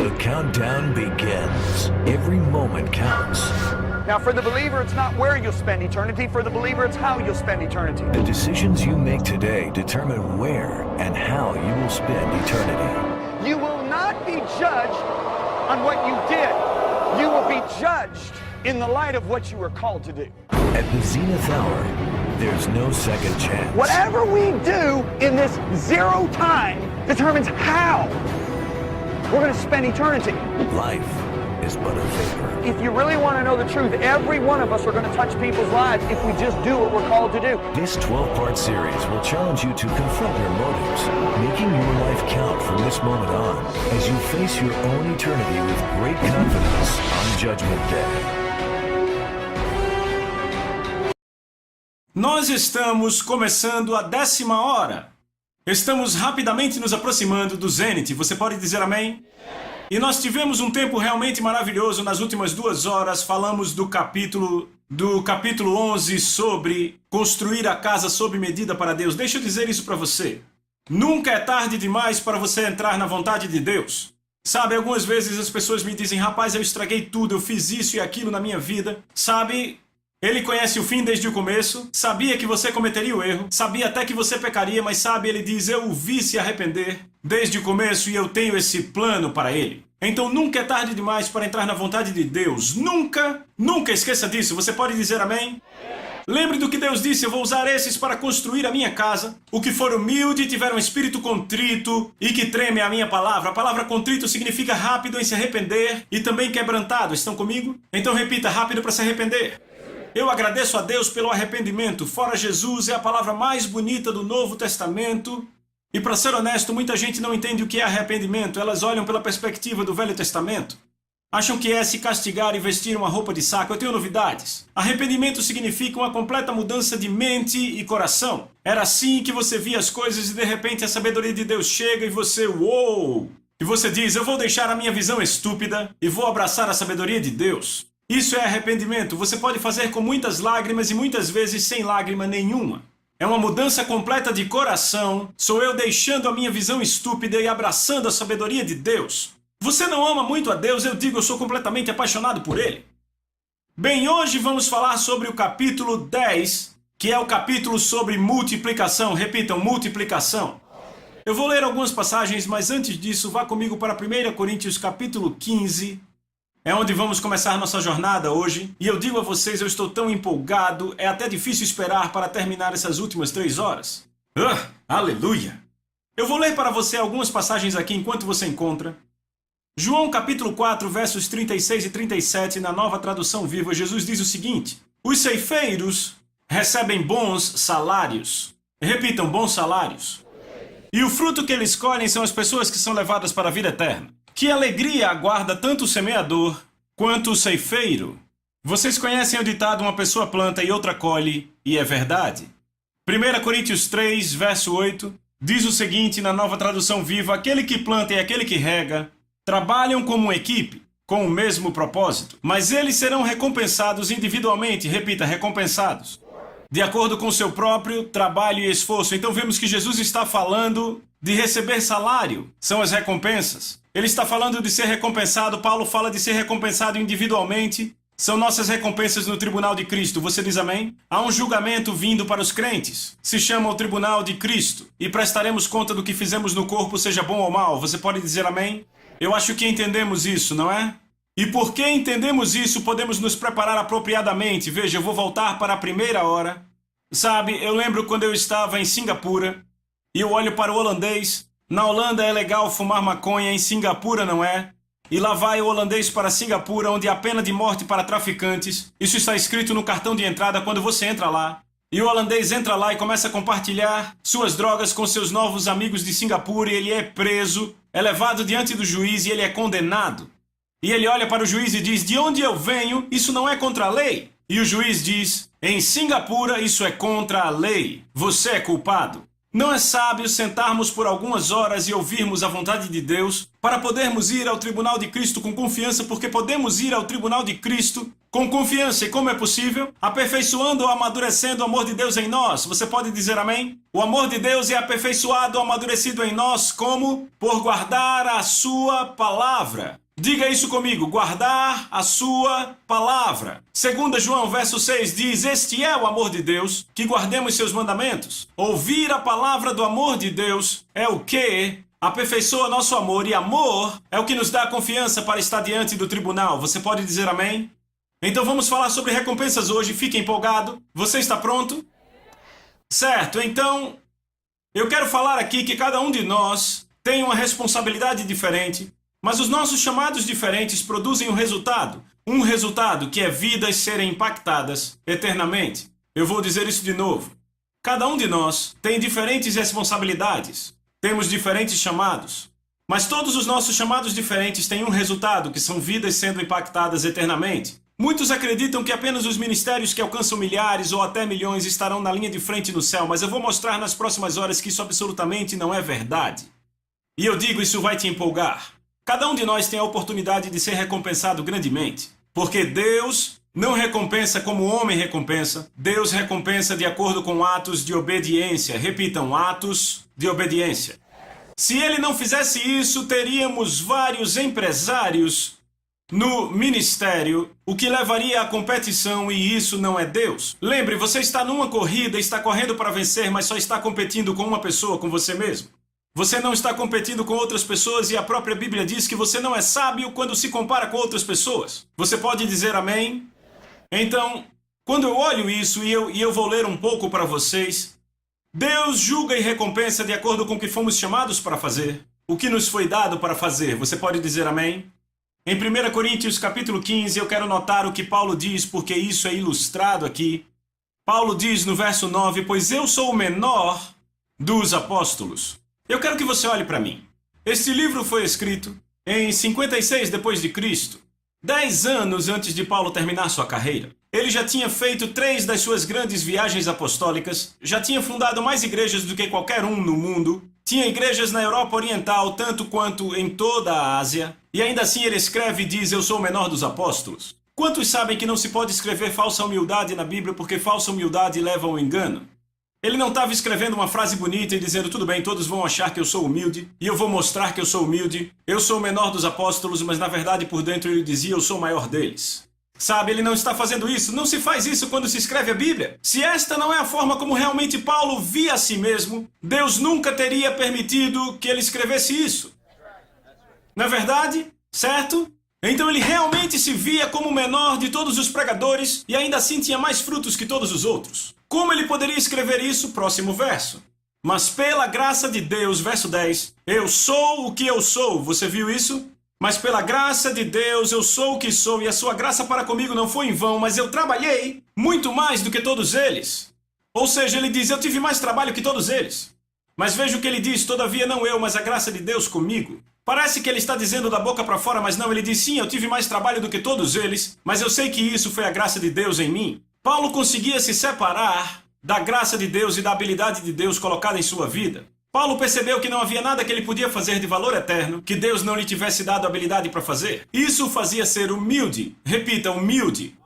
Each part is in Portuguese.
The countdown begins. Every moment counts. Now, for the believer, it's not where you'll spend eternity. For the believer, it's how you'll spend eternity. The decisions you make today determine where and how you will spend eternity. You will not be judged on what you did. You will be judged in the light of what you were called to do. At the zenith hour, there's no second chance. Whatever we do in this zero time determines how we're going to spend eternity. Life is but a vapor. If you really want to know the truth, every one of us are going to touch people's lives if we just do what we're called to do. This 12-part series will challenge you to confront your motives, making your life count from this moment on as you face your own eternity with great confidence on Judgment Day. Nós estamos começando a 10ª hora. Estamos rapidamente nos aproximando do zênite. Você pode dizer amém? E nós tivemos um tempo realmente maravilhoso nas últimas 2 horas. Falamos do capítulo 11 sobre construir a casa sob medida para Deus. Deixa eu dizer isso para você. Nunca é tarde demais para você entrar na vontade de Deus. Sabe, algumas vezes as pessoas me dizem, rapaz, eu estraguei tudo, eu fiz isso e aquilo na minha vida. Sabe, ele conhece o fim desde o começo, sabia que você cometeria o erro, sabia até que você pecaria, mas sabe, ele diz, eu o vi se arrepender desde o começo e eu tenho esse plano para ele. Então nunca é tarde demais para entrar na vontade de Deus. Nunca, nunca esqueça disso. Você pode dizer amém? Lembre do que Deus disse, eu vou usar esses para construir a minha casa. O que for humilde e tiver um espírito contrito e que treme a minha palavra. A palavra contrito significa rápido em se arrepender e também quebrantado. Estão comigo? Então repita, rápido para se arrepender. Eu agradeço a Deus pelo arrependimento. Fora Jesus é a palavra mais bonita do Novo Testamento. E para ser honesto, muita gente não entende o que é arrependimento. Elas olham pela perspectiva do Velho Testamento. Acham que é se castigar e vestir uma roupa de saco. Eu tenho novidades. Arrependimento significa uma completa mudança de mente e coração. Era assim que você via as coisas e de repente a sabedoria de Deus chega e você, uou! E você diz, eu vou deixar a minha visão estúpida e vou abraçar a sabedoria de Deus. Isso é arrependimento. Você pode fazer com muitas lágrimas e muitas vezes sem lágrima nenhuma. É uma mudança completa de coração. Sou eu deixando a minha visão estúpida e abraçando a sabedoria de Deus. Você não ama muito a Deus? Eu digo, eu sou completamente apaixonado por Ele. Bem, hoje vamos falar sobre o capítulo 10, que é o capítulo sobre multiplicação. Repitam, multiplicação. Eu vou ler algumas passagens, mas antes disso, vá comigo para 1 Coríntios capítulo 15. É onde vamos começar nossa jornada hoje. E eu digo a vocês, eu estou tão empolgado, é até difícil esperar para terminar essas últimas 3 horas. Aleluia! Eu vou ler para você algumas passagens aqui enquanto você encontra. João capítulo 4, versos 36 e 37, na Nova Tradução Viva, Jesus diz o seguinte: os ceifeiros recebem bons salários. Repitam, bons salários. E o fruto que eles colhem são as pessoas que são levadas para a vida eterna. Que alegria aguarda tanto o semeador quanto o ceifeiro. Vocês conhecem o ditado, uma pessoa planta e outra colhe, e é verdade. 1 Coríntios 3, verso 8, diz o seguinte na Nova Tradução Viva: aquele que planta e aquele que rega trabalham como uma equipe, com o mesmo propósito, mas eles serão recompensados individualmente, repita, recompensados, de acordo com seu próprio trabalho e esforço. Então vemos que Jesus está falando de receber salário, são as recompensas. Ele está falando de ser recompensado, Paulo fala de ser recompensado individualmente, são nossas recompensas no tribunal de Cristo. Você diz amém? Há um julgamento vindo para os crentes, se chama o tribunal de Cristo, e prestaremos conta do que fizemos no corpo, seja bom ou mal. Você pode dizer amém? Eu acho que entendemos isso, não é? E porque entendemos isso, podemos nos preparar apropriadamente. Veja, eu vou voltar para a 1ª hora. Sabe, eu lembro quando eu estava em Singapura, e eu olho para o holandês. Na Holanda é legal fumar maconha, em Singapura não é. E lá vai o holandês para Singapura, onde há pena de morte para traficantes. Isso está escrito no cartão de entrada quando você entra lá. E o holandês entra lá e começa a compartilhar suas drogas com seus novos amigos de Singapura, e ele é preso, é levado diante do juiz e ele é condenado. E ele olha para o juiz e diz, de onde eu venho, isso não é contra a lei. E o juiz diz, em Singapura isso é contra a lei. Você é culpado. Não é sábio sentarmos por algumas horas e ouvirmos a vontade de Deus para podermos ir ao tribunal de Cristo com confiança, porque podemos ir ao tribunal de Cristo Com confiança. E como é possível? Aperfeiçoando ou amadurecendo o amor de Deus em nós. Você pode dizer amém? O amor de Deus é aperfeiçoado ou amadurecido em nós como? Por guardar a sua palavra. Diga isso comigo, guardar a sua palavra. 2 João, verso 6 diz, este é o amor de Deus, que guardemos seus mandamentos. Ouvir a palavra do amor de Deus é o que aperfeiçoa nosso amor, e amor é o que nos dá confiança para estar diante do tribunal. Você pode dizer amém? Então vamos falar sobre recompensas hoje, fique empolgado. Você está pronto? Certo, então eu quero falar aqui que cada um de nós tem uma responsabilidade diferente, mas os nossos chamados diferentes produzem um resultado que é vidas serem impactadas eternamente. Eu vou dizer isso de novo. Cada um de nós tem diferentes responsabilidades, temos diferentes chamados, mas todos os nossos chamados diferentes têm um resultado, que são vidas sendo impactadas eternamente. Muitos acreditam que apenas os ministérios que alcançam milhares ou até milhões estarão na linha de frente no céu, mas eu vou mostrar nas próximas horas que isso absolutamente não é verdade. E eu digo, isso vai te empolgar. Cada um de nós tem a oportunidade de ser recompensado grandemente, porque Deus não recompensa como o homem recompensa. Deus recompensa de acordo com atos de obediência. Repitam, atos de obediência. Se ele não fizesse isso, teríamos vários empresários no ministério, o que levaria à competição, e isso não é Deus. Lembre, você está numa corrida, está correndo para vencer, mas só está competindo com uma pessoa, com você mesmo. Você não está competindo com outras pessoas, e a própria Bíblia diz que você não é sábio quando se compara com outras pessoas. Você pode dizer amém? Então, quando eu olho isso, e eu vou ler um pouco para vocês, Deus julga e recompensa de acordo com o que fomos chamados para fazer, o que nos foi dado para fazer. Você pode dizer amém? Em 1 Coríntios capítulo 15, eu quero notar o que Paulo diz, porque isso é ilustrado aqui. Paulo diz no verso 9, pois eu sou o menor dos apóstolos. Eu quero que você olhe para mim. Este livro foi escrito em 56 depois de Cristo, 10 anos antes de Paulo terminar sua carreira. Ele já tinha feito 3 das suas grandes viagens apostólicas, já tinha fundado mais igrejas do que qualquer um no mundo, tinha igrejas na Europa Oriental tanto quanto em toda a Ásia, e ainda assim ele escreve e diz, eu sou o menor dos apóstolos. Quantos sabem que não se pode escrever falsa humildade na Bíblia porque falsa humildade leva ao engano? Ele não estava escrevendo uma frase bonita e dizendo, tudo bem, todos vão achar que eu sou humilde, e eu vou mostrar que eu sou humilde, eu sou o menor dos apóstolos, mas na verdade por dentro ele dizia, eu sou o maior deles. Sabe, ele não está fazendo isso, não se faz isso quando se escreve a Bíblia. Se esta não é a forma como realmente Paulo via a si mesmo, Deus nunca teria permitido que ele escrevesse isso. Não é verdade? Certo? Então ele realmente se via como o menor de todos os pregadores e ainda assim tinha mais frutos que todos os outros. Como ele poderia escrever isso? Próximo verso. Mas pela graça de Deus, verso 10, eu sou o que eu sou. Você viu isso? Mas pela graça de Deus eu sou o que sou, e a sua graça para comigo não foi em vão, mas eu trabalhei muito mais do que todos eles. Ou seja, ele diz, eu tive mais trabalho que todos eles. Mas veja o que ele diz, todavia não eu, mas a graça de Deus comigo. Parece que ele está dizendo da boca para fora, mas não, ele diz, sim, eu tive mais trabalho do que todos eles, mas eu sei que isso foi a graça de Deus em mim. Paulo conseguia se separar da graça de Deus e da habilidade de Deus colocada em sua vida. Paulo percebeu que não havia nada que ele podia fazer de valor eterno que Deus não lhe tivesse dado habilidade para fazer. Isso o fazia ser humilde. Repita, humilde.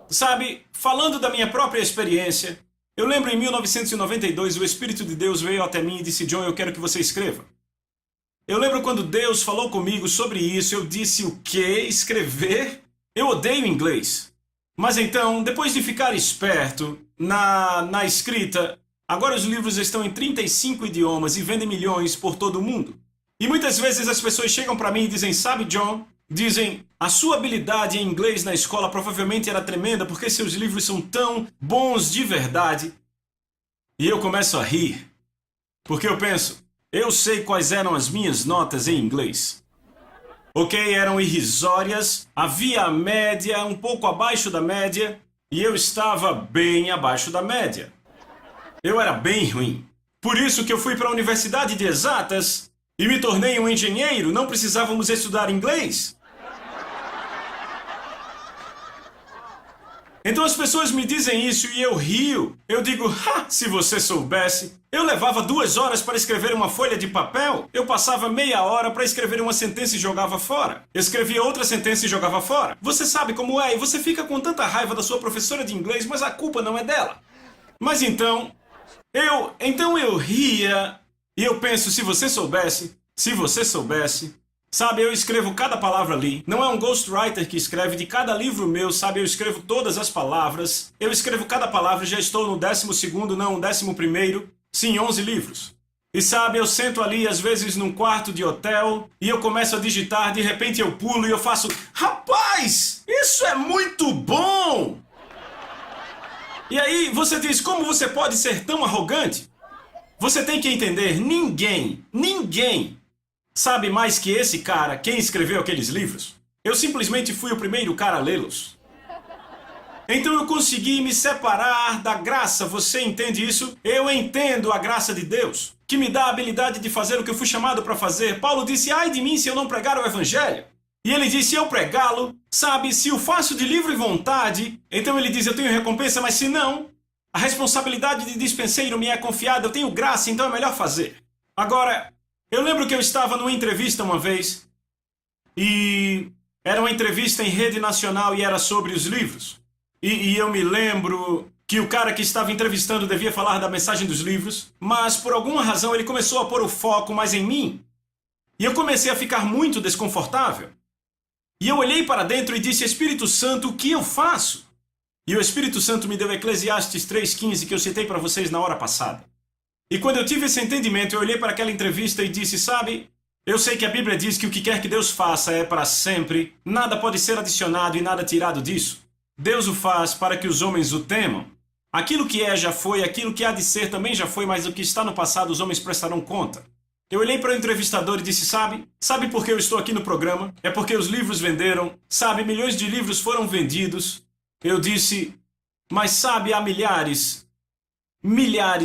Sabe, falando da minha própria experiência, eu lembro em 1992 o Espírito de Deus veio até mim e disse, John, eu quero que você escreva. Eu lembro quando Deus falou comigo sobre isso, eu disse, o quê? Escrever? Eu odeio inglês. Mas então, depois de ficar esperto na escrita, agora os livros estão em 35 idiomas e vendem milhões por todo o mundo. E muitas vezes as pessoas chegam para mim e dizem, sabe, John, dizem, a sua habilidade em inglês na escola provavelmente era tremenda porque seus livros são tão bons de verdade. E eu começo a rir, porque eu penso, eu sei quais eram as minhas notas em inglês. Ok, eram irrisórias, havia a média, um pouco abaixo da média, e eu estava bem abaixo da média. Eu era bem ruim. Por isso que eu fui para a Universidade de Exatas e me tornei um engenheiro, não precisávamos estudar inglês. Então as pessoas me dizem isso e eu rio. Eu digo, se você soubesse. Eu levava 2 horas para escrever uma folha de papel. Eu passava meia hora para escrever uma sentença e jogava fora. Eu escrevia outra sentença e jogava fora. Você sabe como é e você fica com tanta raiva da sua professora de inglês, mas a culpa não é dela. Mas então eu ria e eu penso, se você soubesse. Sabe, eu escrevo cada palavra ali. Não é um ghostwriter que escreve de cada livro meu, sabe? Eu escrevo todas as palavras. Eu escrevo cada palavra e já estou no 12º, não, 11º. Sim, 11 livros. E sabe, eu sento ali, às vezes, num quarto de hotel, e eu começo a digitar, de repente eu pulo e eu faço... Rapaz, isso é muito bom! E aí você diz, como você pode ser tão arrogante? Você tem que entender, ninguém sabe mais que esse cara quem escreveu aqueles livros. Eu simplesmente fui o primeiro cara a lê-los. Então eu consegui me separar da graça, você entende isso? Eu entendo a graça de Deus, que me dá a habilidade de fazer o que eu fui chamado para fazer. Paulo disse, ai de mim se eu não pregar o evangelho. E ele disse, eu pregá-lo, sabe, se o faço de livre vontade, então ele diz, eu tenho recompensa, mas se não, a responsabilidade de dispenseiro me é confiada, eu tenho graça, então é melhor fazer. Agora... eu lembro que eu estava numa entrevista uma vez, e era uma entrevista em rede nacional e era sobre os livros. E eu me lembro que o cara que estava entrevistando devia falar da mensagem dos livros, mas por alguma razão ele começou a pôr o foco mais em mim. E eu comecei a ficar muito desconfortável. E eu olhei para dentro e disse, Espírito Santo, o que eu faço? E o Espírito Santo me deu Eclesiastes 3,15 que eu citei para vocês na hora passada. E quando eu tive esse entendimento, eu olhei para aquela entrevista e disse, sabe, eu sei que a Bíblia diz que o que quer que Deus faça é para sempre, nada pode ser adicionado e nada tirado disso. Deus o faz para que os homens o temam. Aquilo que é já foi, aquilo que há de ser também já foi, mas o que está no passado os homens prestarão conta. Eu olhei para o entrevistador e disse, sabe por que eu estou aqui no programa? É porque os livros venderam, sabe, milhões de livros foram vendidos. Eu disse, mas sabe, há milhares,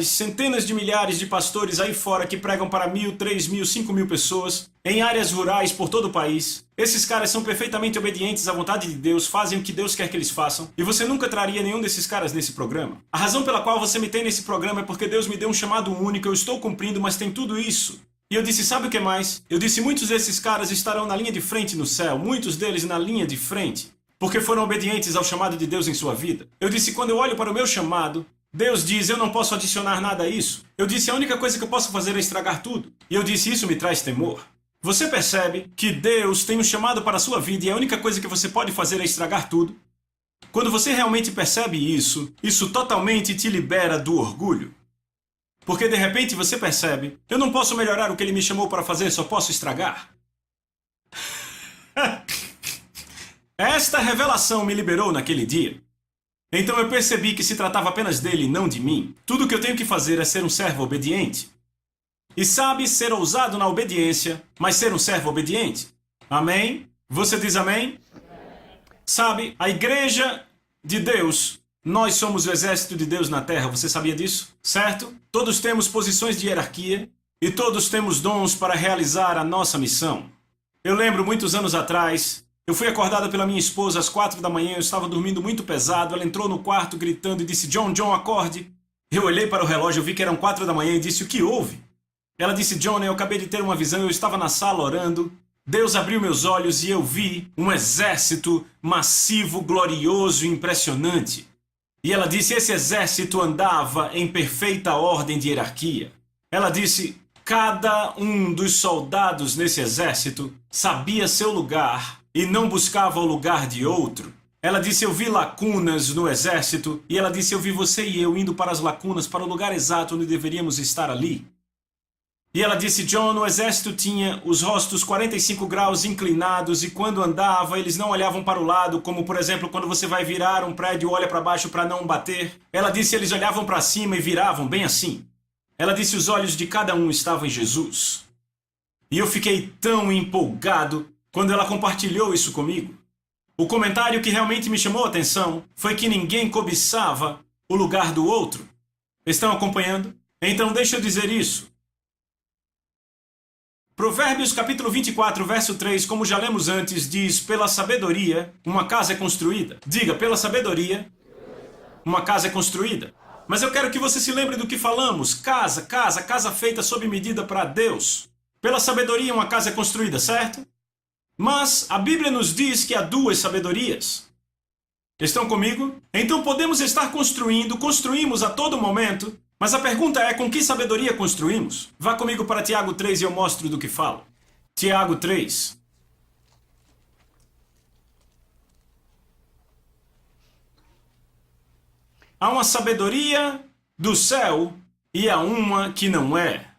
centenas de milhares de pastores aí fora que pregam para 1.000, 3.000, 5.000 pessoas, em áreas rurais por todo o país. Esses caras são perfeitamente obedientes à vontade de Deus, fazem o que Deus quer que eles façam, e você nunca traria nenhum desses caras nesse programa. A razão pela qual você me tem nesse programa é porque Deus me deu um chamado único, eu estou cumprindo, mas tem tudo isso. E eu disse, sabe o que mais? Eu disse, muitos desses caras estarão na linha de frente no céu, muitos deles na linha de frente, porque foram obedientes ao chamado de Deus em sua vida. Eu disse, quando eu olho para o meu chamado, Deus diz, eu não posso adicionar nada a isso. Eu disse, a única coisa que eu posso fazer é estragar tudo. E eu disse, isso me traz temor. Você percebe que Deus tem um chamado para a sua vida e a única coisa que você pode fazer é estragar tudo? Quando você realmente percebe isso, isso totalmente te libera do orgulho. Porque de repente você percebe, eu não posso melhorar o que ele me chamou para fazer, só posso estragar. Esta revelação me liberou naquele dia. Então eu percebi que se tratava apenas dele e não de mim. Tudo o que eu tenho que fazer é ser um servo obediente. E sabe, ser ousado na obediência, mas ser um servo obediente. Amém? Você diz amém? Sabe, a igreja de Deus, nós somos o exército de Deus na terra, você sabia disso? Certo? Todos temos posições de hierarquia e todos temos dons para realizar a nossa missão. Eu lembro muitos anos atrás, eu fui acordada pela minha esposa às 4 da manhã, eu estava dormindo muito pesado, ela entrou no quarto gritando e disse, John, acorde. Eu olhei para o relógio, eu vi que eram 4 da manhã e disse, o que houve? Ela disse, John, eu acabei de ter uma visão, eu estava na sala orando, Deus abriu meus olhos e eu vi um exército massivo, glorioso e impressionante. E ela disse, esse exército andava em perfeita ordem de hierarquia. Ela disse, cada um dos soldados nesse exército sabia seu lugar e não buscava o lugar de outro. Ela disse, eu vi lacunas no exército, e ela disse, eu vi você e eu indo para as lacunas, para o lugar exato onde deveríamos estar ali. E ela disse, John, o exército tinha os rostos 45 graus inclinados, e quando andava, eles não olhavam para o lado, como, por exemplo, quando você vai virar um prédio, olha para baixo para não bater. Ela disse, eles olhavam para cima e viravam, bem assim. Ela disse, os olhos de cada um estavam em Jesus. E eu fiquei tão empolgado quando ela compartilhou isso comigo. O comentário que realmente me chamou a atenção foi que ninguém cobiçava o lugar do outro. Estão acompanhando? Então deixa eu dizer isso. Provérbios capítulo 24, verso 3, como já lemos antes, diz, pela sabedoria uma casa é construída. Diga, pela sabedoria uma casa é construída. Mas eu quero que você se lembre do que falamos. Casa feita sob medida para Deus. Pela sabedoria uma casa é construída, certo? Mas a Bíblia nos diz que há duas sabedorias. Estão comigo? Então podemos estar construímos a todo momento, mas a pergunta é com que sabedoria construímos? Vá comigo para Tiago 3 e eu mostro do que falo. Tiago 3. Há uma sabedoria do céu e há uma que não é.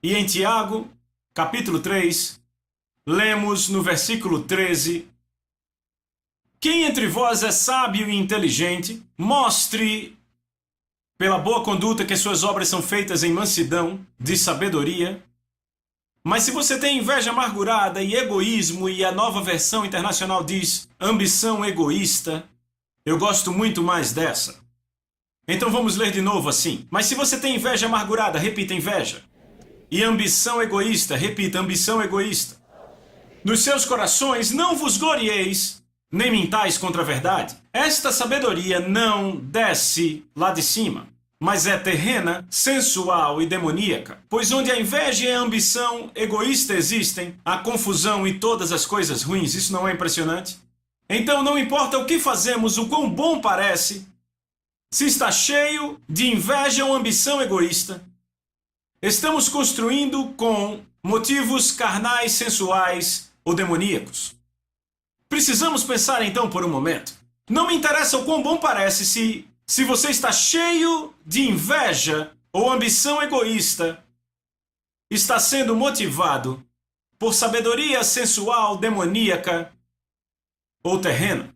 E em Tiago, capítulo 3, lemos no versículo 13: Quem entre vós é sábio e inteligente, mostre pela boa conduta que suas obras são feitas em mansidão, de sabedoria. Mas se você tem inveja amargurada e egoísmo, e a Nova Versão Internacional diz ambição egoísta, eu gosto muito mais dessa. Então vamos ler de novo assim. Mas se você tem inveja amargurada, repita inveja. E ambição egoísta, repita ambição egoísta. Nos seus corações não vos glorieis, nem mintais contra a verdade. Esta sabedoria não desce lá de cima, mas é terrena, sensual e demoníaca. Pois onde a inveja e a ambição egoísta existem, há confusão e todas as coisas ruins. Isso não é impressionante? Então não importa o que fazemos, o quão bom parece, se está cheio de inveja ou ambição egoísta, estamos construindo com motivos carnais, sensuais ou demoníacos. Precisamos pensar então por um momento. Não me interessa o quão bom parece se você está cheio de inveja ou ambição egoísta, está sendo motivado por sabedoria sensual, demoníaca ou terrena.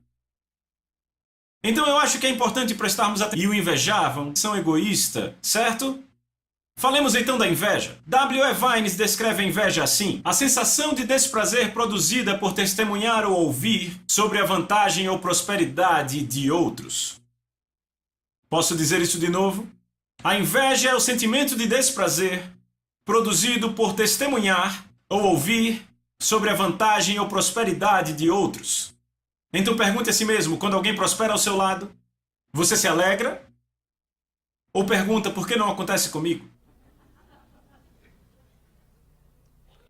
Então eu acho que é importante prestarmos atenção. E o invejavam, são egoísta, certo? Falemos então da inveja. W.E. Vines descreve a inveja assim: a sensação de desprazer produzida por testemunhar ou ouvir sobre a vantagem ou prosperidade de outros. Posso dizer isso de novo? A inveja é o sentimento de desprazer produzido por testemunhar ou ouvir sobre a vantagem ou prosperidade de outros. Então pergunte a si mesmo, quando alguém prospera ao seu lado, você se alegra? Ou pergunta, por que não acontece comigo?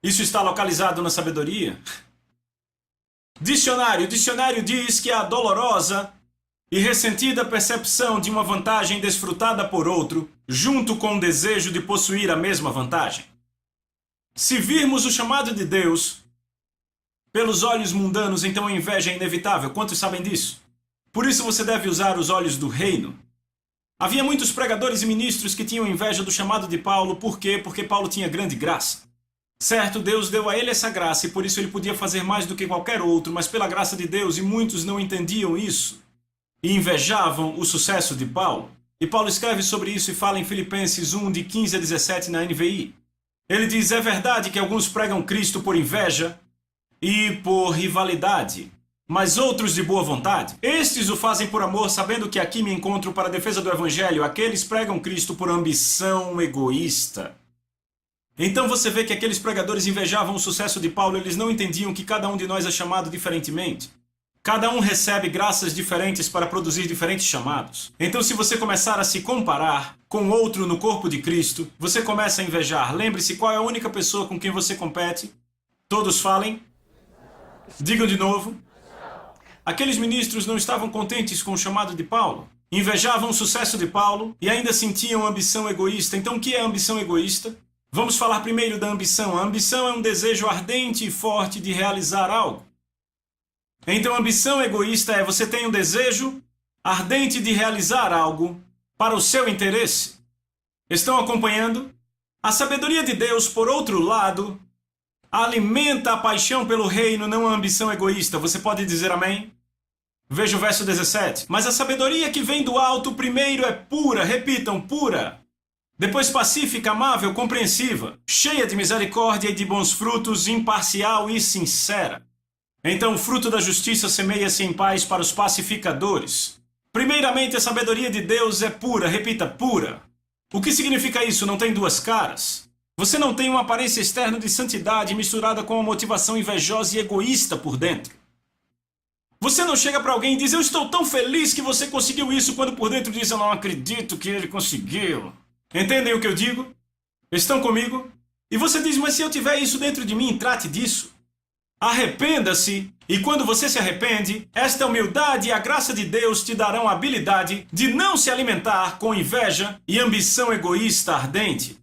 Isso está localizado na sabedoria? Dicionário. O dicionário diz que a dolorosa e ressentida percepção de uma vantagem desfrutada por outro, junto com o desejo de possuir a mesma vantagem. Se virmos o chamado de Deus pelos olhos mundanos, então a inveja é inevitável. Quantos sabem disso? Por isso você deve usar os olhos do reino. Havia muitos pregadores e ministros que tinham inveja do chamado de Paulo. Por quê? Porque Paulo tinha grande graça. Certo, Deus deu a ele essa graça e por isso ele podia fazer mais do que qualquer outro, mas pela graça de Deus, e muitos não entendiam isso e invejavam o sucesso de Paulo. E Paulo escreve sobre isso e fala em Filipenses 1, de 15 a 17 na NVI. Ele diz, é verdade que alguns pregam Cristo por inveja e por rivalidade, mas outros de boa vontade. Estes o fazem por amor, sabendo que aqui me encontro para a defesa do Evangelho. Aqueles pregam Cristo por ambição egoísta. Então você vê que aqueles pregadores invejavam o sucesso de Paulo, eles não entendiam que cada um de nós é chamado diferentemente. Cada um recebe graças diferentes para produzir diferentes chamados. Então se você começar a se comparar com outro no corpo de Cristo, você começa a invejar. Lembre-se, qual é a única pessoa com quem você compete? Todos falem. Digam de novo. Aqueles ministros não estavam contentes com o chamado de Paulo. Invejavam o sucesso de Paulo e ainda sentiam ambição egoísta. Então o que é ambição egoísta? Vamos falar primeiro da ambição. A ambição é um desejo ardente e forte de realizar algo. Então, ambição egoísta é você tem um desejo ardente de realizar algo para o seu interesse. Estão acompanhando? A sabedoria de Deus, por outro lado, alimenta a paixão pelo reino, não a ambição egoísta. Você pode dizer amém? Veja o verso 17. Mas a sabedoria que vem do alto primeiro é pura, repitam, pura. Depois pacífica, amável, compreensiva, cheia de misericórdia e de bons frutos, imparcial e sincera. Então o fruto da justiça semeia-se em paz para os pacificadores. Primeiramente, a sabedoria de Deus é pura, repita, pura. O que significa isso? Não tem duas caras. Você não tem uma aparência externa de santidade misturada com uma motivação invejosa e egoísta por dentro. Você não chega para alguém e diz: eu estou tão feliz que você conseguiu isso, quando por dentro diz: eu não acredito que ele conseguiu. Entendem o que eu digo? Estão comigo? E você diz: mas se eu tiver isso dentro de mim, trate disso. Arrependa-se, e quando você se arrepende, esta humildade e a graça de Deus te darão a habilidade de não se alimentar com inveja e ambição egoísta ardente.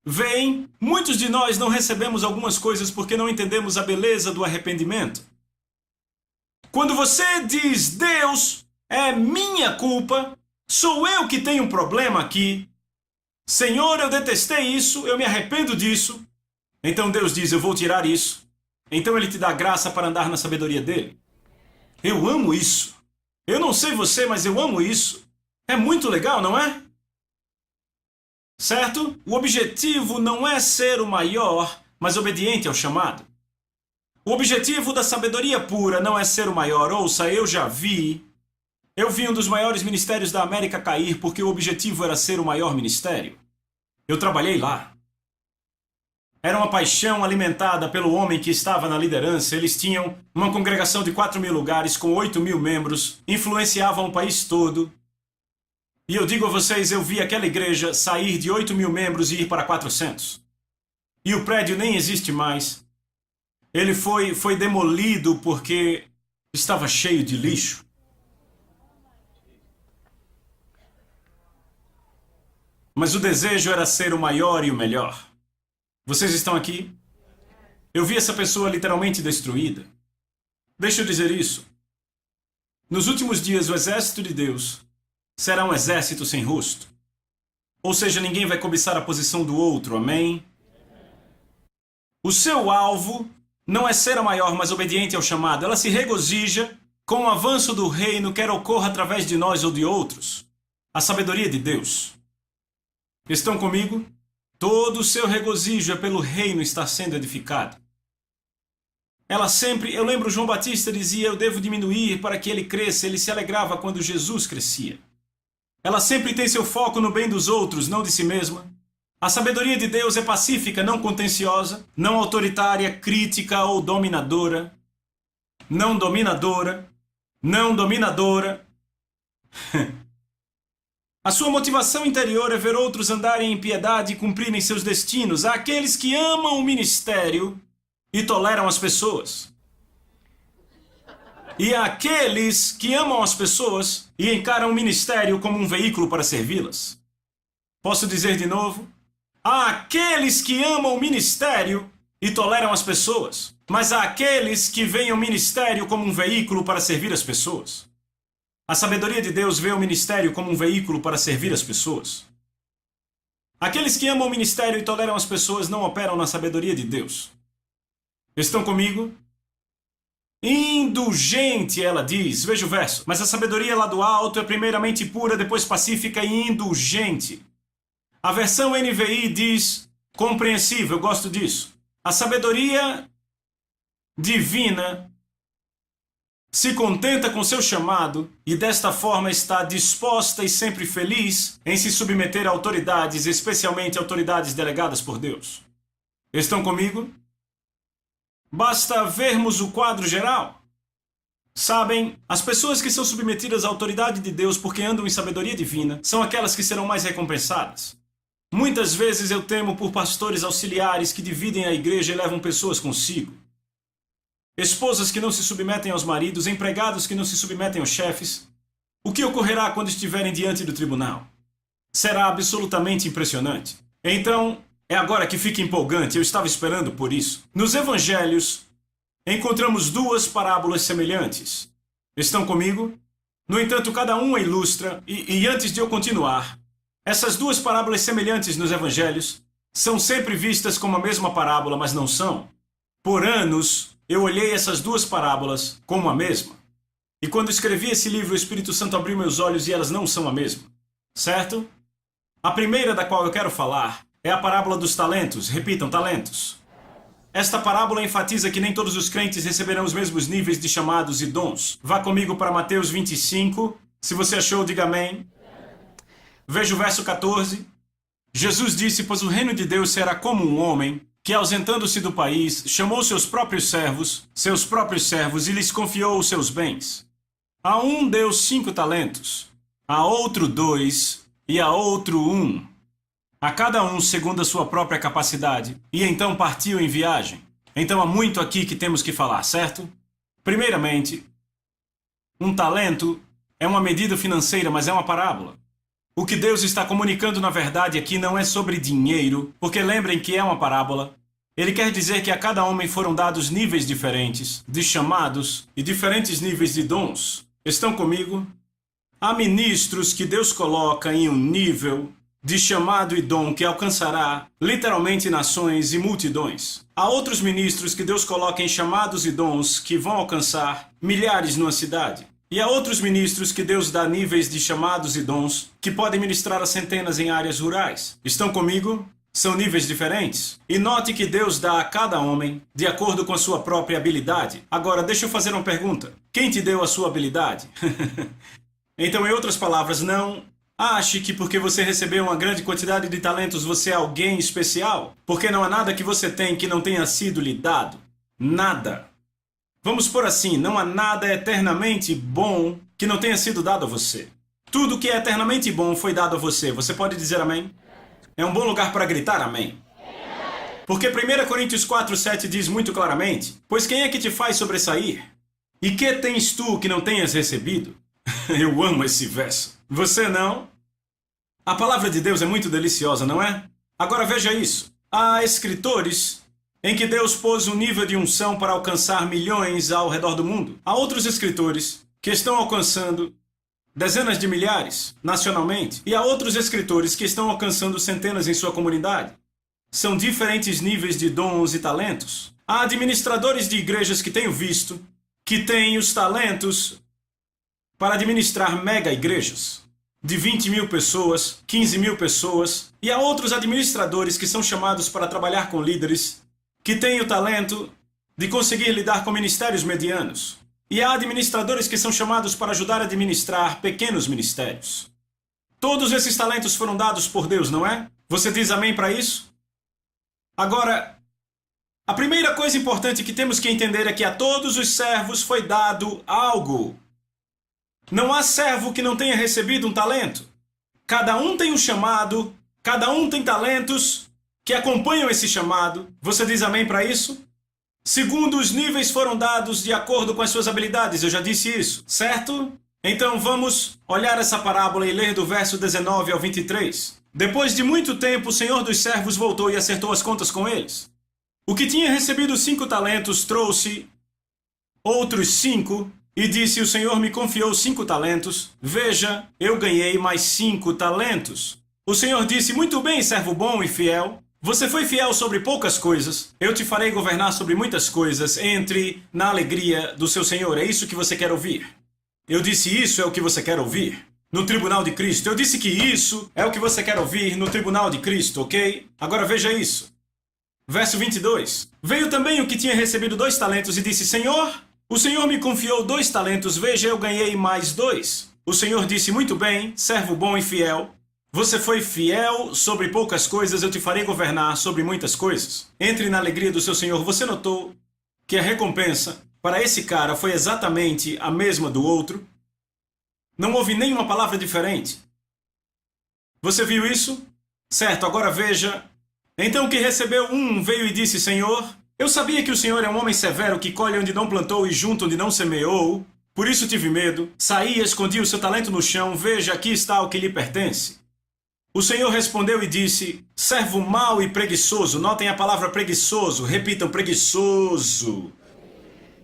Veem, muitos de nós não recebemos algumas coisas porque não entendemos a beleza do arrependimento. Quando você diz: Deus, é minha culpa, sou eu que tenho um problema aqui, Senhor, eu detestei isso, eu me arrependo disso, então Deus diz: eu vou tirar isso. Então Ele te dá graça para andar na sabedoria dEle. Eu amo isso. Eu não sei você, mas eu amo isso. É muito legal, não é? Certo? O objetivo não é ser o maior, mas obediente ao chamado. O objetivo da sabedoria pura não é ser o maior. Ouça, eu vi um dos maiores ministérios da América cair porque o objetivo era ser o maior ministério. Eu trabalhei lá. Era uma paixão alimentada pelo homem que estava na liderança. Eles tinham uma congregação de 4.000 lugares com 8.000 membros, influenciavam o país todo. E eu digo a vocês, eu vi aquela igreja sair de 8.000 membros e ir para 400. E o prédio nem existe mais. Ele foi demolido porque estava cheio de lixo. Mas o desejo era ser o maior e o melhor. Vocês estão aqui? Eu vi essa pessoa literalmente destruída. Deixa eu dizer isso. Nos últimos dias, o exército de Deus será um exército sem rosto. Ou seja, ninguém vai cobiçar a posição do outro, amém? O seu alvo não é ser a maior, mas obediente ao chamado. Ela se regozija com o avanço do reino, quer ocorra através de nós ou de outros. A sabedoria de Deus. Estão comigo? Todo o seu regozijo é pelo reino estar sendo edificado. Ela sempre, eu lembro João Batista dizia: eu devo diminuir para que ele cresça. Ele se alegrava quando Jesus crescia. Ela sempre tem seu foco no bem dos outros, não de si mesma. A sabedoria de Deus é pacífica, não contenciosa, não autoritária, crítica ou dominadora. Não dominadora. Não dominadora. A sua motivação interior é ver outros andarem em piedade e cumprirem seus destinos. Há aqueles que amam o ministério e toleram as pessoas. E há aqueles que amam as pessoas e encaram o ministério como um veículo para servi-las. Posso dizer de novo? Há aqueles que amam o ministério e toleram as pessoas. Mas há aqueles que veem o ministério como um veículo para servir as pessoas. A sabedoria de Deus vê o ministério como um veículo para servir as pessoas. Aqueles que amam o ministério e toleram as pessoas não operam na sabedoria de Deus. Estão comigo? Indulgente, ela diz. Veja o verso. Mas a sabedoria lá do alto é primeiramente pura, depois pacífica e indulgente. A versão NVI diz compreensível, eu gosto disso. A sabedoria divina se contenta com seu chamado e desta forma está disposta e sempre feliz em se submeter a autoridades, especialmente autoridades delegadas por Deus. Estão comigo? Basta vermos o quadro geral. Sabem, as pessoas que são submetidas à autoridade de Deus porque andam em sabedoria divina são aquelas que serão mais recompensadas. Muitas vezes eu temo por pastores auxiliares que dividem a igreja e levam pessoas consigo. Esposas que não se submetem aos maridos, empregados que não se submetem aos chefes. O que ocorrerá quando estiverem diante do tribunal? Será absolutamente impressionante. Então, é agora que fica empolgante, eu estava esperando por isso. Nos evangelhos, encontramos duas parábolas semelhantes. Estão comigo? No entanto, cada uma ilustra, e antes de eu continuar, essas duas parábolas semelhantes nos evangelhos são sempre vistas como a mesma parábola, mas não são. Por anos, eu olhei essas duas parábolas como a mesma. E quando escrevi esse livro, o Espírito Santo abriu meus olhos e elas não são a mesma. Certo? A primeira da qual eu quero falar é a parábola dos talentos. Repitam, talentos. Esta parábola enfatiza que nem todos os crentes receberão os mesmos níveis de chamados e dons. Vá comigo para Mateus 25. Se você achou, diga amém. Veja o verso 14. Jesus disse: pois o reino de Deus será como um homem que, ausentando-se do país, chamou seus próprios servos, e lhes confiou os seus bens. A um deu 5 talentos, a outro 2, e a outro 1. A cada um segundo a sua própria capacidade, e então partiu em viagem. Então há muito aqui que temos que falar, certo? Primeiramente, um talento é uma medida financeira, mas é uma parábola. O que Deus está comunicando na verdade aqui não é sobre dinheiro, porque lembrem que é uma parábola. Ele quer dizer que a cada homem foram dados níveis diferentes, de chamados e diferentes níveis de dons. Estão comigo? Há ministros que Deus coloca em um nível de chamado e dom que alcançará literalmente nações e multidões. Há outros ministros que Deus coloca em chamados e dons que vão alcançar milhares numa cidade. E há outros ministros que Deus dá níveis de chamados e dons que podem ministrar a centenas em áreas rurais. Estão comigo? São níveis diferentes. E note que Deus dá a cada homem de acordo com a sua própria habilidade. Agora, deixa eu fazer uma pergunta. Quem te deu a sua habilidade? Então, em outras palavras, não ache que porque você recebeu uma grande quantidade de talentos você é alguém especial. Porque não há nada que você tem que não tenha sido lhe dado. Nada. Vamos por assim, não há nada eternamente bom que não tenha sido dado a você. Tudo que é eternamente bom foi dado a você. Você pode dizer amém? É um bom lugar para gritar amém. Porque 1 Coríntios 4:7 diz muito claramente: pois quem é que te faz sobressair? E que tens tu que não tenhas recebido? Eu amo esse verso. Você não? A palavra de Deus é muito deliciosa, não é? Agora veja isso. Há escritores em que Deus pôs um nível de unção para alcançar milhões ao redor do mundo. Há outros escritores que estão alcançando dezenas de milhares nacionalmente. E há outros escritores que estão alcançando centenas em sua comunidade. São diferentes níveis de dons e talentos. Há administradores de igrejas que tenho visto que têm os talentos para administrar mega igrejas de 20 mil pessoas, 15 mil pessoas. E há outros administradores que são chamados para trabalhar com líderes que têm o talento de conseguir lidar com ministérios medianos. E há administradores que são chamados para ajudar a administrar pequenos ministérios. Todos esses talentos foram dados por Deus, não é? Você diz amém para isso? Agora, a primeira coisa importante que temos que entender é que a todos os servos foi dado algo. Não há servo que não tenha recebido um talento. Cada um tem um chamado, cada um tem talentos que acompanham esse chamado. Você diz amém para isso? Segundo, os níveis foram dados de acordo com as suas habilidades. Eu já disse isso, certo? Então vamos olhar essa parábola e ler do verso 19 ao 23. Depois de muito tempo, o senhor dos servos voltou e acertou as contas com eles. O que tinha recebido 5 talentos trouxe outros 5 e disse: o senhor me confiou 5 talentos. Veja, eu ganhei mais 5 talentos. O senhor disse: muito bem, servo bom e fiel. Você foi fiel sobre poucas coisas. Eu te farei governar sobre muitas coisas. Entre na alegria do seu senhor. É isso que você quer ouvir? Eu disse: isso é o que você quer ouvir? No tribunal de Cristo. Eu disse que isso é o que você quer ouvir no tribunal de Cristo, ok? Agora veja isso. Verso 22. Veio também o que tinha recebido 2 talentos e disse: Senhor, o Senhor me confiou 2 talentos. Veja, eu ganhei mais 2. O Senhor disse: muito bem, servo bom e fiel. Você foi fiel sobre poucas coisas, eu te farei governar sobre muitas coisas. Entre na alegria do seu Senhor. Você notou que a recompensa para esse cara foi exatamente a mesma do outro? Não houve nenhuma palavra diferente. Você viu isso? Certo, agora veja. Então o que recebeu um veio e disse: Senhor, eu sabia que o Senhor é um homem severo que colhe onde não plantou e junta onde não semeou. Por isso tive medo. Saí e escondi o seu talento no chão. Veja, aqui está o que lhe pertence. O Senhor respondeu e disse: servo mau e preguiçoso. Notem a palavra preguiçoso. Repitam: preguiçoso.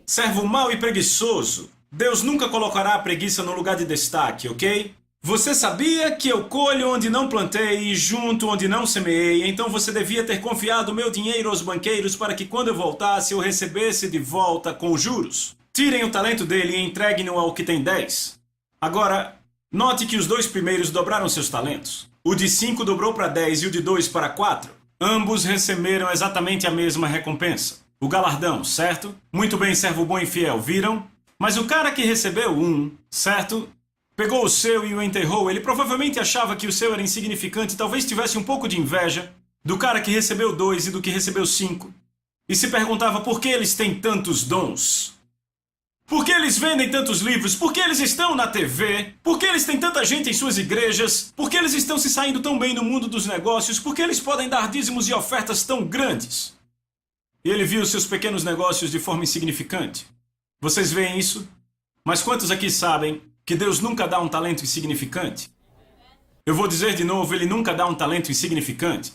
Servo mau e preguiçoso. Deus nunca colocará a preguiça no lugar de destaque, ok? Você sabia que eu colho onde não plantei e junto onde não semeei, então você devia ter confiado o meu dinheiro aos banqueiros para que quando eu voltasse eu recebesse de volta com juros. Tirem o talento dele e entreguem-no ao que tem 10. Agora, note que os 2 primeiros dobraram seus talentos. O de 5 dobrou para 10 e o de 2 para 4. Ambos receberam exatamente a mesma recompensa. O galardão, certo? Muito bem, servo bom e fiel, viram? Mas o cara que recebeu 1, certo? Pegou o seu e o enterrou. Ele provavelmente achava que o seu era insignificante, talvez tivesse um pouco de inveja do cara que recebeu 2 e do que recebeu 5, e se perguntava por que eles têm tantos dons. Por que eles vendem tantos livros? Por que eles estão na TV? Por que eles têm tanta gente em suas igrejas? Por que eles estão se saindo tão bem no mundo dos negócios? Por que eles podem dar dízimos e ofertas tão grandes? E ele viu seus pequenos negócios de forma insignificante. Vocês veem isso? Mas quantos aqui sabem que Deus nunca dá um talento insignificante? Eu vou dizer de novo, Ele nunca dá um talento insignificante.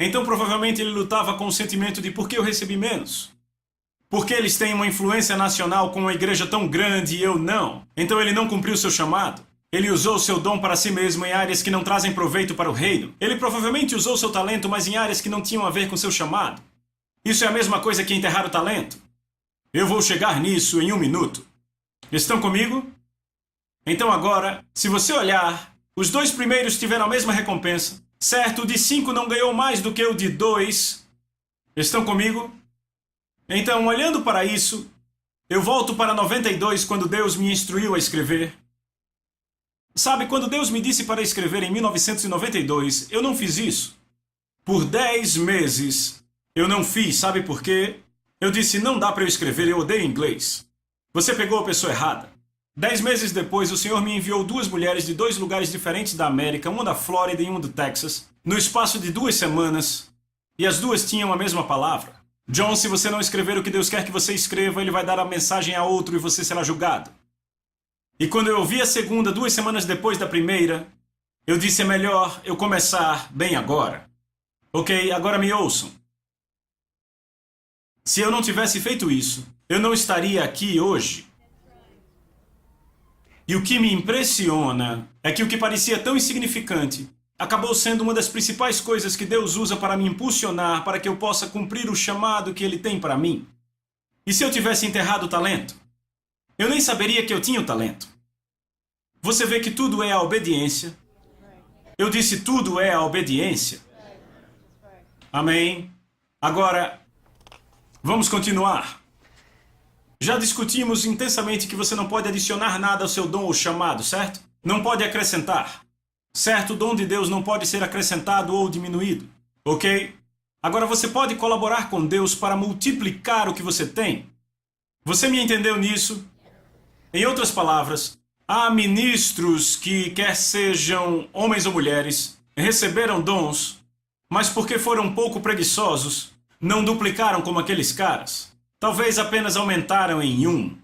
Então provavelmente ele lutava com o sentimento de por que eu recebi menos? Porque eles têm uma influência nacional com uma igreja tão grande e eu não. Então ele não cumpriu seu chamado. Ele usou seu dom para si mesmo em áreas que não trazem proveito para o reino. Ele provavelmente usou seu talento, mas em áreas que não tinham a ver com seu chamado. Isso é a mesma coisa que enterrar o talento. Eu vou chegar nisso em 1 minuto. Estão comigo? Então agora, se você olhar, os 2 primeiros tiveram a mesma recompensa. Certo, o de 5 não ganhou mais do que o de 2. Estão comigo? Então, olhando para isso, eu volto para 92 quando Deus me instruiu a escrever. Sabe, quando Deus me disse para escrever em 1992, eu não fiz isso. Por 10 meses, eu não fiz. Sabe por quê? Eu disse, não dá para eu escrever, eu odeio inglês. Você pegou a pessoa errada. 10 meses depois, o Senhor me enviou 2 mulheres de 2 lugares diferentes da América, uma da Flórida e uma do Texas, no espaço de 2 semanas, e as 2 tinham a mesma palavra. John, se você não escrever o que Deus quer que você escreva, Ele vai dar a mensagem a outro e você será julgado. E quando eu ouvi a segunda, 2 semanas depois da primeira, eu disse, é melhor eu começar bem agora. Ok, agora me ouçam. Se eu não tivesse feito isso, eu não estaria aqui hoje. E o que me impressiona é que o que parecia tão insignificante acabou sendo uma das principais coisas que Deus usa para me impulsionar para que eu possa cumprir o chamado que Ele tem para mim. E se eu tivesse enterrado o talento? Eu nem saberia que eu tinha o talento. Você vê que tudo é a obediência. Eu disse tudo é a obediência. Amém? Agora, vamos continuar. Já discutimos intensamente que você não pode adicionar nada ao seu dom ou chamado, certo? Não pode acrescentar. Certo, o dom de Deus não pode ser acrescentado ou diminuído. Ok? Agora você pode colaborar com Deus para multiplicar o que você tem. Você me entendeu nisso? Em outras palavras, há ministros que, quer sejam homens ou mulheres, receberam dons, mas porque foram um pouco preguiçosos, não duplicaram como aqueles caras. Talvez apenas aumentaram em 1.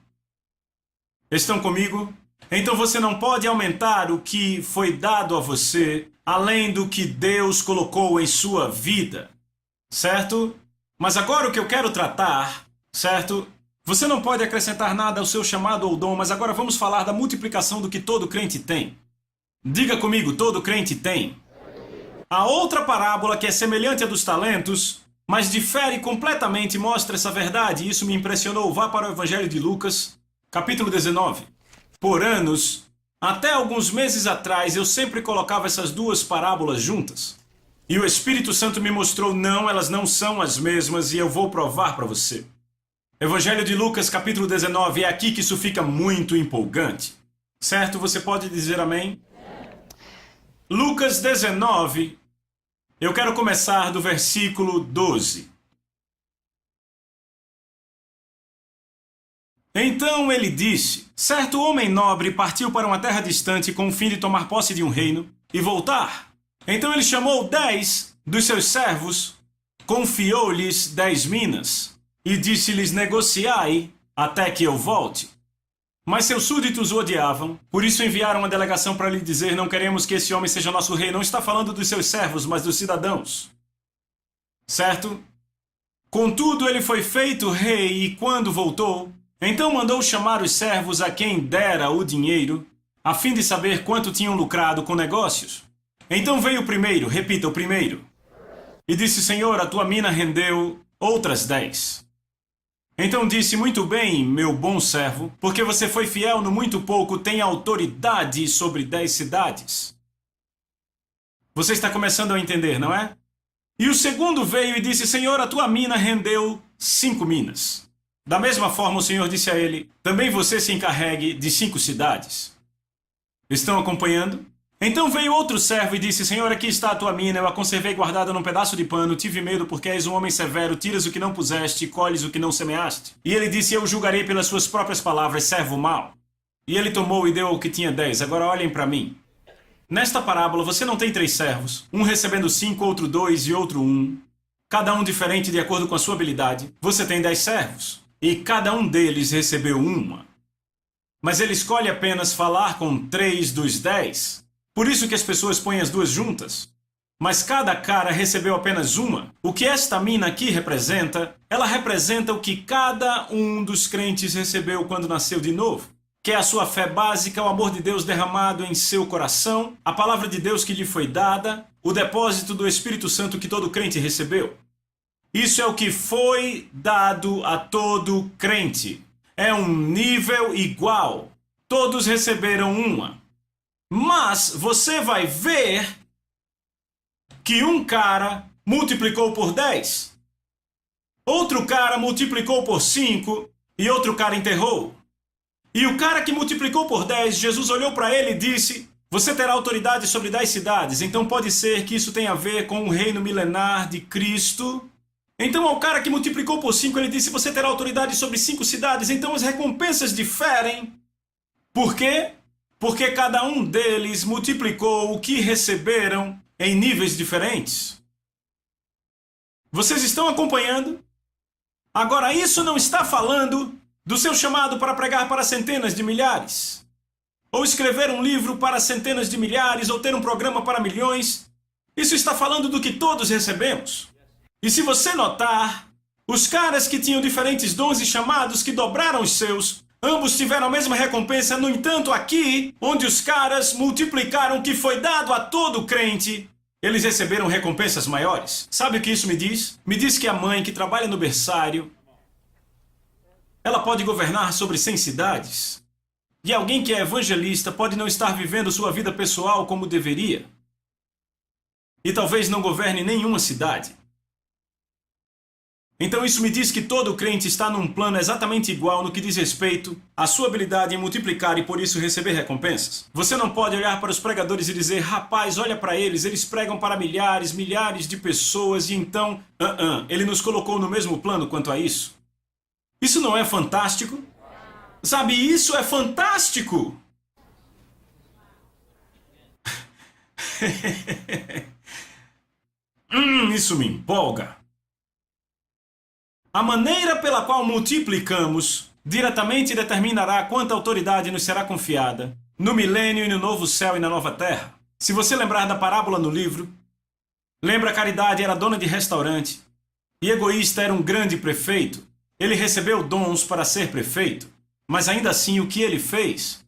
Estão comigo? Então você não pode aumentar o que foi dado a você, além do que Deus colocou em sua vida. Certo? Mas agora o que eu quero tratar, certo? Você não pode acrescentar nada ao seu chamado ou dom, mas agora vamos falar da multiplicação do que todo crente tem. Diga comigo, todo crente tem. A outra parábola que é semelhante à dos talentos, mas difere completamente, mostra essa verdade, e isso me impressionou. Vá para o Evangelho de Lucas, capítulo 19. Por anos, até alguns meses atrás, eu sempre colocava essas 2 parábolas juntas. E o Espírito Santo me mostrou, não, elas não são as mesmas, e eu vou provar para você. Evangelho de Lucas, capítulo 19, é aqui que isso fica muito empolgante. Certo? Você pode dizer amém? Lucas 19, eu quero começar do versículo 12. Então ele disse, certo homem nobre partiu para uma terra distante com o fim de tomar posse de um reino e voltar. Então ele chamou 10 dos seus servos, confiou-lhes 10 minas e disse-lhes, negociai até que eu volte. Mas seus súditos o odiavam, por isso enviaram uma delegação para lhe dizer, não queremos que esse homem seja nosso rei. Não está falando dos seus servos, mas dos cidadãos. Certo? Contudo, ele foi feito rei e quando voltou, então mandou chamar os servos a quem dera o dinheiro, a fim de saber quanto tinham lucrado com negócios. Então veio o primeiro, repita, o primeiro, e disse, Senhor, a tua mina rendeu outras 10. Então disse, muito bem, meu bom servo, porque você foi fiel no muito pouco, tem autoridade sobre 10 cidades. Você está começando a entender, não é? E o segundo veio e disse, Senhor, a tua mina rendeu 5 minas. Da mesma forma, o Senhor disse a ele, também você se encarregue de 5 cidades. Estão acompanhando? Então veio outro servo e disse: Senhor, aqui está a tua mina, eu a conservei guardada num pedaço de pano, tive medo porque és um homem severo, tiras o que não puseste e colhes o que não semeaste. E ele disse: eu julgarei pelas suas próprias palavras, servo mau. E ele tomou e deu ao que tinha 10. Agora olhem para mim. Nesta parábola você não tem 3 servos, um recebendo 5, outro 2 e outro 1. Cada um diferente de acordo com a sua habilidade. Você tem 10 servos, e cada um deles recebeu 1. Mas ele escolhe apenas falar com 3 dos 10. Por isso que as pessoas põem as duas juntas. Mas cada cara recebeu apenas 1. O que esta mina aqui representa? Ela representa o que cada um dos crentes recebeu quando nasceu de novo. Que é a sua fé básica, o amor de Deus derramado em seu coração, a palavra de Deus que lhe foi dada, o depósito do Espírito Santo que todo crente recebeu. Isso é o que foi dado a todo crente. É um nível igual. Todos receberam 1. Mas você vai ver que um cara multiplicou por 10. Outro cara multiplicou por 5 e outro cara enterrou. E o cara que multiplicou por 10, Jesus olhou para ele e disse: você terá autoridade sobre 10 cidades. Então pode ser que isso tenha a ver com o reino milenar de Cristo. Então ao cara que multiplicou por 5, ele disse: você terá autoridade sobre 5 cidades. Então as recompensas diferem. Por quê? Porque cada um deles multiplicou o que receberam em níveis diferentes. Vocês estão acompanhando? Agora, isso não está falando do seu chamado para pregar para centenas de milhares, ou escrever um livro para centenas de milhares, ou ter um programa para milhões. Isso está falando do que todos recebemos. E se você notar, os caras que tinham diferentes dons e chamados que dobraram os seus, ambos tiveram a mesma recompensa. No entanto, aqui, onde os caras multiplicaram o que foi dado a todo crente, eles receberam recompensas maiores. Sabe o que isso me diz? Me diz que a mãe que trabalha no berçário, ela pode governar sobre 100 cidades. E alguém que é evangelista pode não estar vivendo sua vida pessoal como deveria. E talvez não governe nenhuma cidade. Então isso me diz que todo crente está num plano exatamente igual no que diz respeito à sua habilidade em multiplicar e por isso receber recompensas. Você não pode olhar para os pregadores e dizer: rapaz, olha para eles pregam para milhares, milhares de pessoas e então, ele nos colocou no mesmo plano quanto a isso. Isso não é fantástico? Sabe, isso é fantástico! Isso me empolga. A maneira pela qual multiplicamos diretamente determinará quanta autoridade nos será confiada no milênio e no novo céu e na nova terra. Se você lembrar da parábola no livro, lembra, Caridade era dona de restaurante e Egoísta era um grande prefeito. Ele recebeu dons para ser prefeito, mas ainda assim o que ele fez?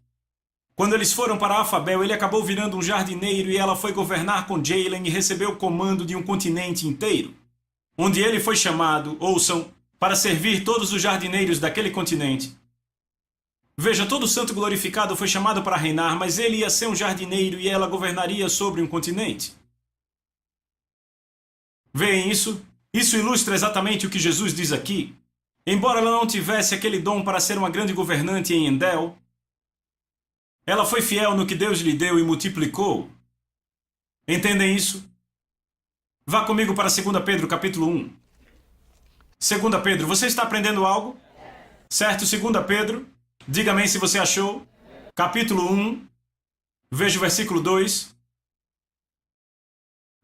Quando eles foram para Alfabel, ele acabou virando um jardineiro e ela foi governar com Jalen e recebeu o comando de um continente inteiro, onde ele foi chamado, ouçam, para servir todos os jardineiros daquele continente. Veja, todo santo glorificado foi chamado para reinar, mas ele ia ser um jardineiro e ela governaria sobre um continente. Veem isso? Isso ilustra exatamente o que Jesus diz aqui. Embora ela não tivesse aquele dom para ser uma grande governante em Endel, ela foi fiel no que Deus lhe deu e multiplicou. Entendem isso? Vá comigo para 2 Pedro, capítulo 1. 2 Pedro, você está aprendendo algo? Certo, 2 Pedro, diga amém se você achou. Capítulo 1, veja o versículo 2.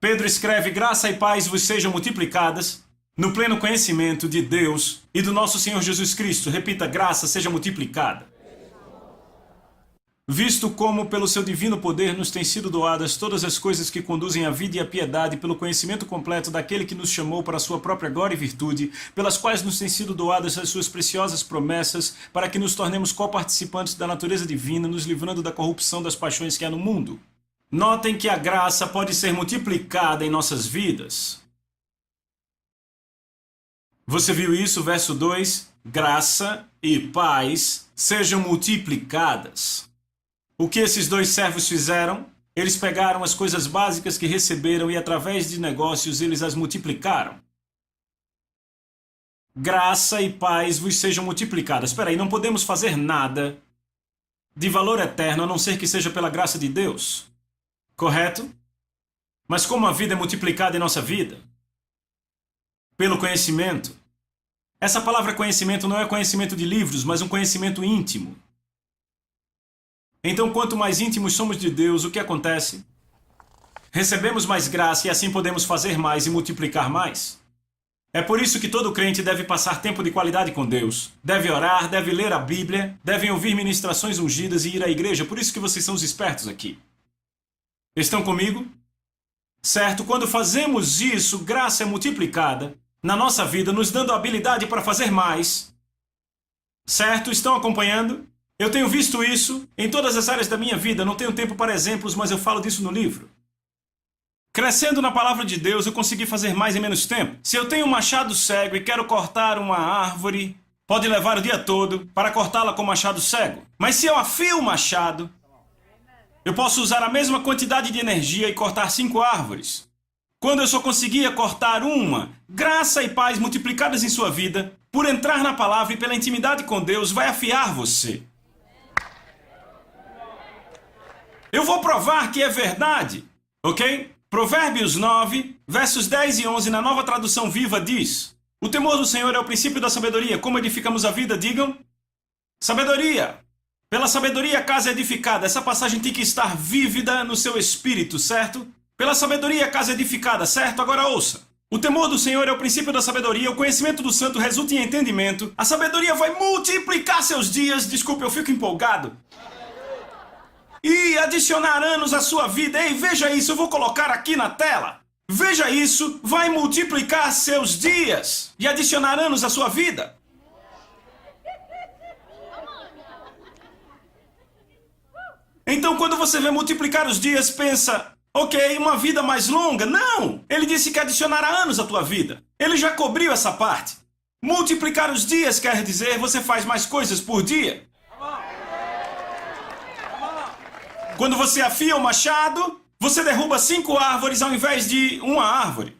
Pedro escreve: graça e paz vos sejam multiplicadas no pleno conhecimento de Deus e do nosso Senhor Jesus Cristo. Repita: graça seja multiplicada. Visto como pelo seu divino poder nos têm sido doadas todas as coisas que conduzem à vida e à piedade, pelo conhecimento completo daquele que nos chamou para a sua própria glória e virtude, pelas quais nos têm sido doadas as suas preciosas promessas, para que nos tornemos coparticipantes da natureza divina, nos livrando da corrupção das paixões que há no mundo. Notem que a graça pode ser multiplicada em nossas vidas. Você viu isso? Verso 2. Graça e paz sejam multiplicadas. O que esses dois servos fizeram? Eles pegaram as coisas básicas que receberam e através de negócios eles as multiplicaram. Graça e paz vos sejam multiplicadas. Espera aí, não podemos fazer nada de valor eterno a não ser que seja pela graça de Deus. Correto? Mas como a vida é multiplicada em nossa vida? Pelo conhecimento. Essa palavra conhecimento não é conhecimento de livros, mas um conhecimento íntimo. Então, quanto mais íntimos somos de Deus, o que acontece? Recebemos mais graça e assim podemos fazer mais e multiplicar mais. É por isso que todo crente deve passar tempo de qualidade com Deus. Deve orar, deve ler a Bíblia, devem ouvir ministrações ungidas e ir à igreja. Por isso que vocês são os espertos aqui. Estão comigo? Certo? Quando fazemos isso, graça é multiplicada na nossa vida, nos dando a habilidade para fazer mais. Certo? Estão acompanhando? Eu tenho visto isso em todas as áreas da minha vida. Não tenho tempo para exemplos, mas eu falo disso no livro. Crescendo na palavra de Deus, eu consegui fazer mais em menos tempo. Se eu tenho um machado cego e quero cortar uma árvore, pode levar o dia todo para cortá-la com o machado cego. Mas se eu afio o machado, eu posso usar a mesma quantidade de energia e cortar 5 árvores. Quando eu só conseguia cortar uma, graça e paz multiplicadas em sua vida, por entrar na palavra e pela intimidade com Deus, vai afiar você. Eu vou provar que é verdade, ok? Provérbios 9, versos 10 e 11, na Nova Tradução Viva, diz: o temor do Senhor é o princípio da sabedoria. Como edificamos a vida? Digam: sabedoria. Pela sabedoria a casa é edificada. Essa passagem tem que estar vívida no seu espírito, certo? Pela sabedoria a casa é edificada, certo? Agora ouça. O temor do Senhor é o princípio da sabedoria. O conhecimento do santo resulta em entendimento. A sabedoria vai multiplicar seus dias. Desculpe, eu fico empolgado. E adicionar anos à sua vida. Ei, veja isso, eu vou colocar aqui na tela. Veja isso, vai multiplicar seus dias e adicionar anos à sua vida. Então, quando você vê multiplicar os dias, pensa, ok, uma vida mais longa. Não! Ele disse que adicionará anos à tua vida. Ele já cobriu essa parte. Multiplicar os dias quer dizer você faz mais coisas por dia. Quando você afia o machado, você derruba 5 árvores ao invés de uma árvore.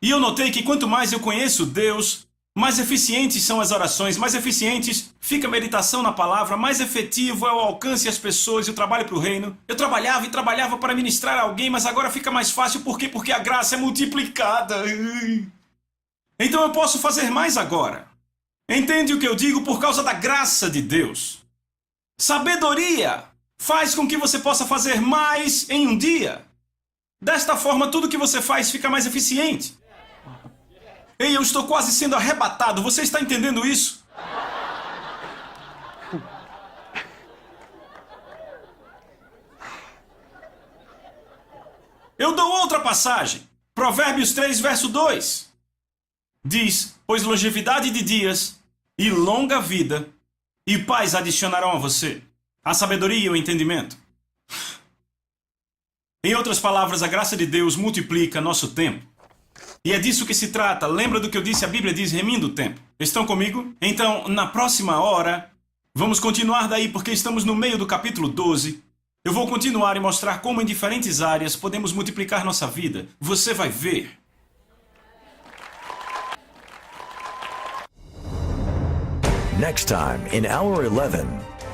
E eu notei que quanto mais eu conheço Deus, mais eficientes são as orações, mais eficientes fica a meditação na palavra, mais efetivo é o alcance às pessoas e o trabalho para o reino. Eu trabalhava e trabalhava para ministrar a alguém, mas agora fica mais fácil. Por quê? Porque a graça é multiplicada. Então eu posso fazer mais agora. Entende o que eu digo? Por causa da graça de Deus. Sabedoria faz com que você possa fazer mais em um dia. Desta forma, tudo que você faz fica mais eficiente. Ei, eu estou quase sendo arrebatado. Você está entendendo isso? Eu dou outra passagem. Provérbios 3, verso 2. Diz, pois longevidade de dias e longa vida e paz adicionarão a você. A sabedoria e o entendimento. Em outras palavras, a graça de Deus multiplica nosso tempo. E é disso que se trata. Lembra do que eu disse? A Bíblia diz remindo o tempo. Estão comigo? Então, na próxima hora, vamos continuar daí porque estamos no meio do capítulo 12. Eu vou continuar e mostrar como em diferentes áreas podemos multiplicar nossa vida. Você vai ver. Next time in Hour 11,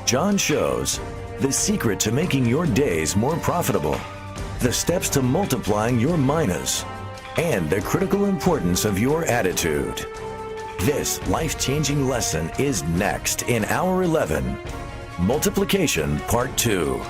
John shows the secret to making your days more profitable, the steps to multiplying your minas, and the critical importance of your attitude. This life-changing lesson is next in Hour 11, Multiplication Part 2.